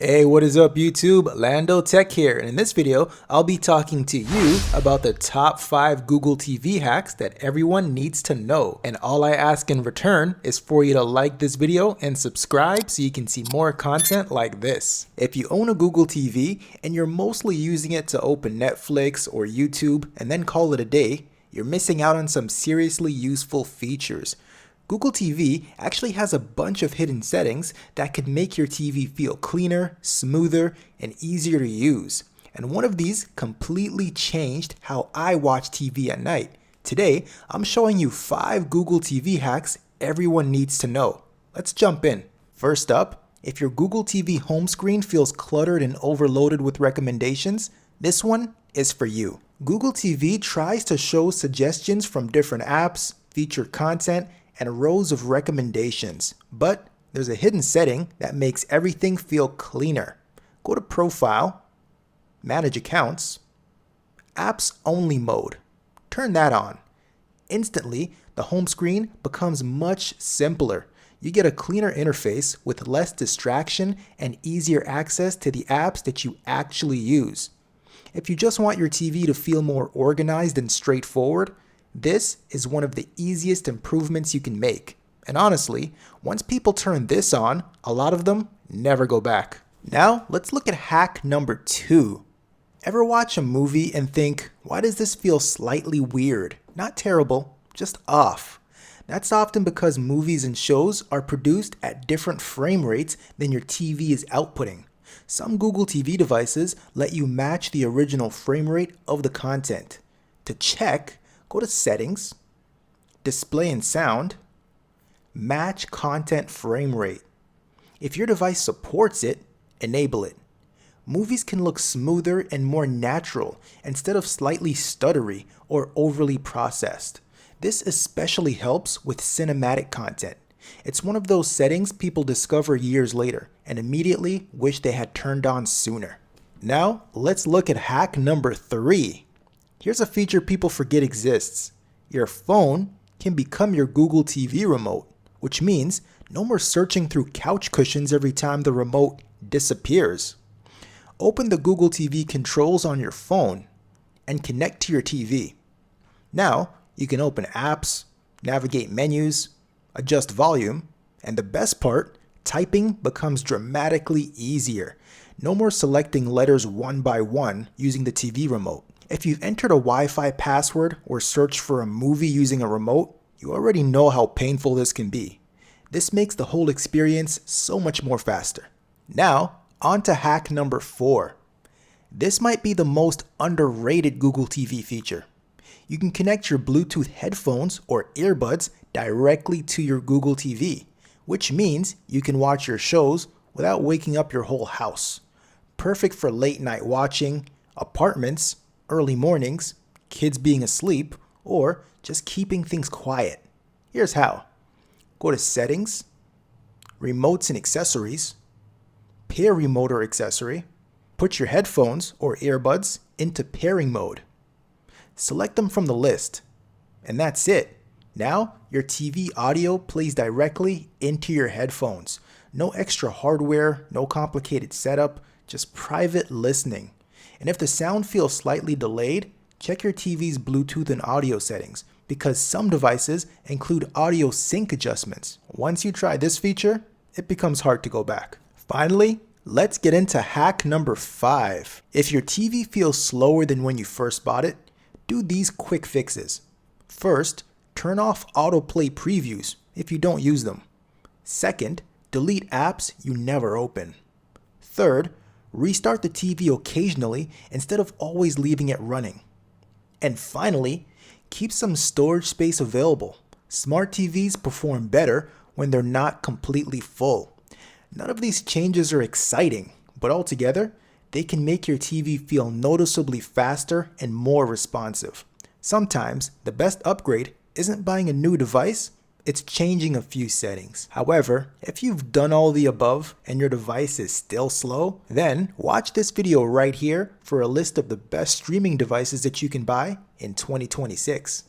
Hey, what is up YouTube? Lando Tech here, and in this video, I'll be talking to you about the top 5 Google TV hacks that everyone needs to know. And all I ask in return is for you to like this video and subscribe so you can see more content like this. If you own a Google TV and you're mostly using it to open Netflix or YouTube and then call it a day, you're missing out on some seriously useful features. Google TV actually has a bunch of hidden settings that could make your TV feel cleaner, smoother, and easier to use. And one of these completely changed how I watch TV at night. Today, I'm showing you 5 Google TV hacks everyone needs to know. Let's jump in. First up, if your Google TV home screen feels cluttered and overloaded with recommendations, this one is for you. Google TV tries to show suggestions from different apps, featured content, and rows of recommendations, but there's a hidden setting that makes everything feel cleaner. Go to Profile, Manage Accounts, Apps Only mode. Turn that on. Instantly, the home screen becomes much simpler. You get a cleaner interface with less distraction and easier access to the apps that you actually use. If you just want your TV to feel more organized and straightforward, this is one of the easiest improvements you can make. And honestly, once people turn this on, a lot of them never go back. Now, let's look at hack number 2. Ever watch a movie and think, why does this feel slightly weird? Not terrible, just off. That's often because movies and shows are produced at different frame rates than your TV is outputting. Some Google TV devices let you match the original frame rate of the content. To check, go to Settings, Display and Sound, Match Content Frame Rate. If your device supports it, enable it. Movies can look smoother and more natural instead of slightly stuttery or overly processed. This especially helps with cinematic content. It's one of those settings people discover years later and immediately wish they had turned on sooner. Now, let's look at hack number 3. Here's a feature people forget exists. Your phone can become your Google TV remote, which means no more searching through couch cushions every time the remote disappears. Open the Google TV controls on your phone and connect to your TV. Now, you can open apps, navigate menus, adjust volume, and the best part, typing becomes dramatically easier. No more selecting letters one by one using the TV remote. If you've entered a Wi-Fi password or searched for a movie using a remote, you already know how painful this can be. This makes the whole experience so much more faster. Now, on to hack number 4. This might be the most underrated Google TV feature. You can connect your Bluetooth headphones or earbuds directly to your Google TV, which means you can watch your shows without waking up your whole house. Perfect for late night watching, apartments, early mornings, kids being asleep, or just keeping things quiet. Here's how. Go to Settings, Remotes and Accessories, Pair Remote or Accessory, put your headphones or earbuds into pairing mode. Select them from the list, and that's it. Now, your TV audio plays directly into your headphones. No extra hardware, no complicated setup, just private listening. And if the sound feels slightly delayed, check your TV's Bluetooth and audio settings because some devices include audio sync adjustments. Once you try this feature, it becomes hard to go back. Finally, let's get into hack number 5. If your TV feels slower than when you first bought it, do these quick fixes. First, turn off autoplay previews if you don't use them. Second, delete apps you never open. Third, restart the TV occasionally instead of always leaving it running. And finally, keep some storage space available. Smart TVs perform better when they're not completely full. None of these changes are exciting, but altogether, they can make your TV feel noticeably faster and more responsive. Sometimes, the best upgrade isn't buying a new device, it's changing a few settings. However, if you've done all the above and your device is still slow, then watch this video right here for a list of the best streaming devices that you can buy in 2026.